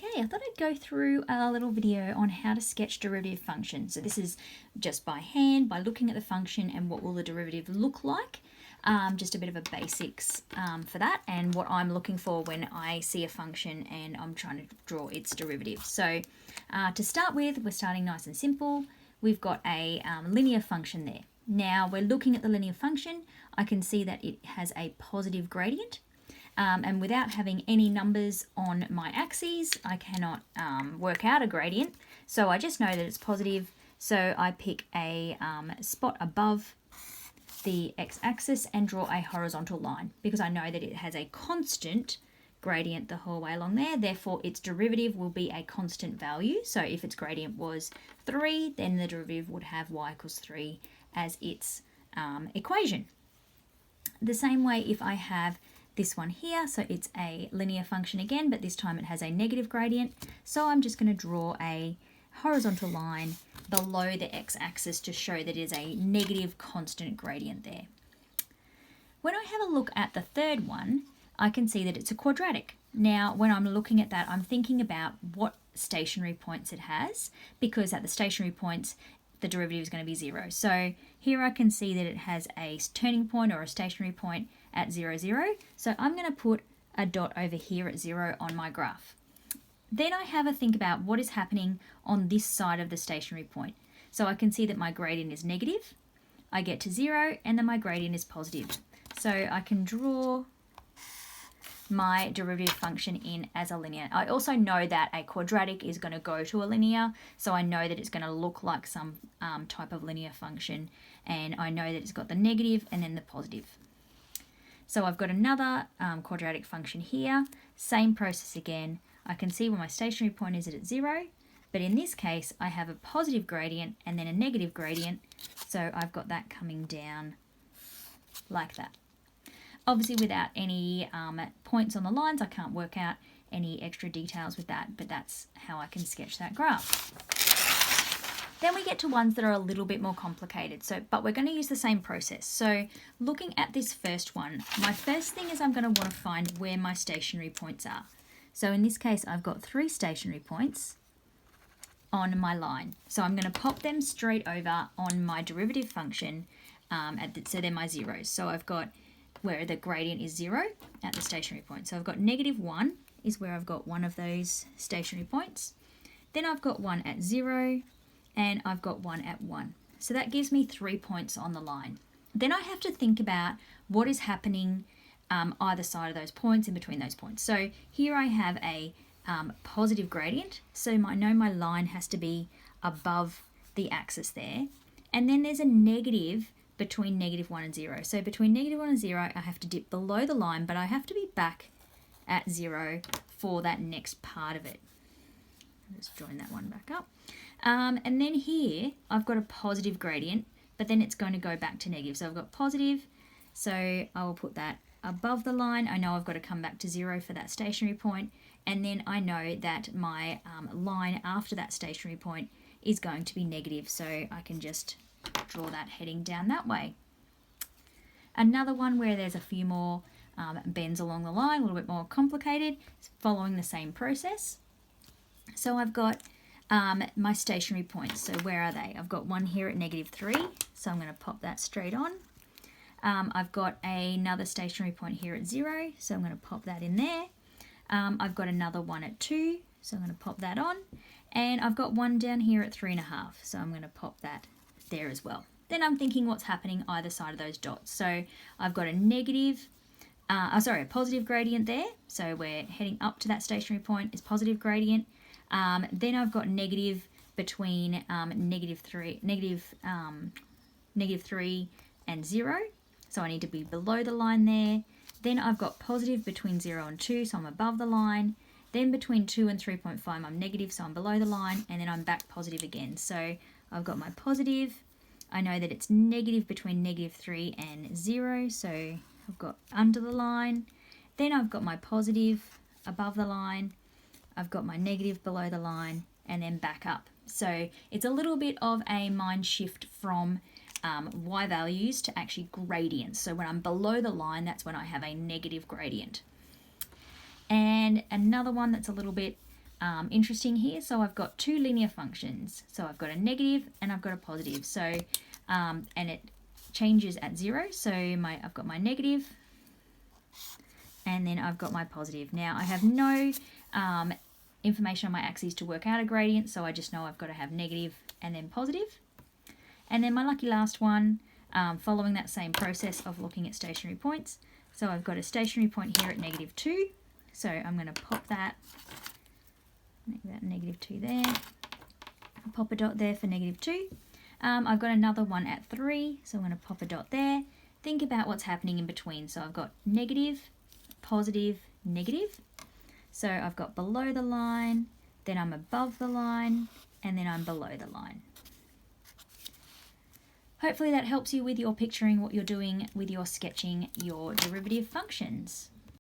Okay, I thought I'd go through a little video on how to sketch derivative functions. So this is just by hand, by looking at the function and what will the derivative look like. Just a bit of a basics for that and what I'm looking for when I see a function and I'm trying to draw its derivative. So to start with, we're starting nice and simple. We've got a linear function there. Now we're looking at the linear function. I can see that it has a positive gradient. And without having any numbers on my axes, I cannot work out a gradient. So I just know that it's positive. So I pick a spot above the x-axis and draw a horizontal line because I know that it has a constant gradient the whole way along there. Therefore, its derivative will be a constant value. So if its gradient was 3, then the derivative would have y equals 3 as its equation. The same way if I have this one here, so it's a linear function again, but this time it has a negative gradient. So I'm just going to draw a horizontal line below the x-axis to show that it is a negative constant gradient there. When I have a look at the third one, I can see that it's a quadratic. Now, when I'm looking at that, I'm thinking about what stationary points it has, because at the stationary points, the derivative is going to be 0. So here I can see that it has a turning point or a stationary point at 0, 0. So I'm going to put a dot over here at 0 on my graph. Then I have a think about what is happening on this side of the stationary point. So I can see that my gradient is negative. I get to 0 and then my gradient is positive. So I can draw my derivative function in as a linear. I also know that a quadratic is going to go to a linear, so I know that it's going to look like some type of linear function, and I know that it's got the negative and then the positive. So I've got another quadratic function here, same process again. I can see where my stationary point is at 0, but in this case I have a positive gradient and then a negative gradient, so I've got that coming down like that. Obviously without any points on the lines, I can't work out any extra details with that, but that's how I can sketch that graph. Then we get to ones that are a little bit more complicated, but we're going to use the same process. So looking at this first one, my first thing is I'm going to want to find where my stationary points are. So in this case, I've got 3 stationary points on my line. So I'm going to pop them straight over on my derivative function, so they're my zeros. So I've got where the gradient is 0 at the stationary point. So I've got -1 is where I've got one of those stationary points. Then I've got one at 0 and I've got one at 1. So that gives me 3 points on the line. Then I have to think about what is happening either side of those points, in between those points. So here I have a positive gradient. So I know my line has to be above the axis there. And then there's a negative between -1 and 0. So between -1 and 0, I have to dip below the line, but I have to be back at 0 for that next part of it. Let's join that one back up. And then here, I've got a positive gradient, but then it's going to go back to negative. So I've got positive, so I will put that above the line. I know I've got to come back to 0 for that stationary point, and then I know that my line after that stationary point is going to be negative, so I can just draw that heading down that way. Another one where there's a few more bends along the line, a little bit more complicated, following the same process. So I've got my stationary points. So where are they? I've got one here at -3, so I'm going to pop that straight on. I've got another stationary point here at 0, so I'm going to pop that in there. I've got another one at 2, so I'm going to pop that on. And I've got one down here at 3.5, so I'm going to pop that there as well. Then I'm thinking what's happening either side of those dots. So I've got a positive gradient there. So we're heading up to that stationary point is positive gradient. Then I've got negative between -3 and 0. So I need to be below the line there. Then I've got positive between 0 and 2, so I'm above the line. Then between 2 and 3.5, I'm negative, so I'm below the line. And then I'm back positive again. So I've got my positive. I know that it's negative between -3 and 0, so I've got under the line. Then I've got my positive above the line. I've got my negative below the line, and then back up. So it's a little bit of a mind shift from y values to actually gradients. So when I'm below the line, that's when I have a negative gradient. And another one that's a little bit interesting here. So I've got two linear functions. So I've got a negative and I've got a positive. So, and it changes at 0. So I've got my negative and then I've got my positive. Now I have no information on my axes to work out a gradient, so I just know I've got to have negative and then positive. And then my lucky last one, following that same process of looking at stationary points. So I've got a stationary point here at -2. So I'm going to pop that, make that -2 there. I'll pop a dot there for -2. I've got another one at 3, so I'm going to pop a dot there. Think about what's happening in between. So I've got negative, positive, negative. So I've got below the line, then I'm above the line, and then I'm below the line. Hopefully that helps you with your picturing what you're doing with your sketching your derivative functions.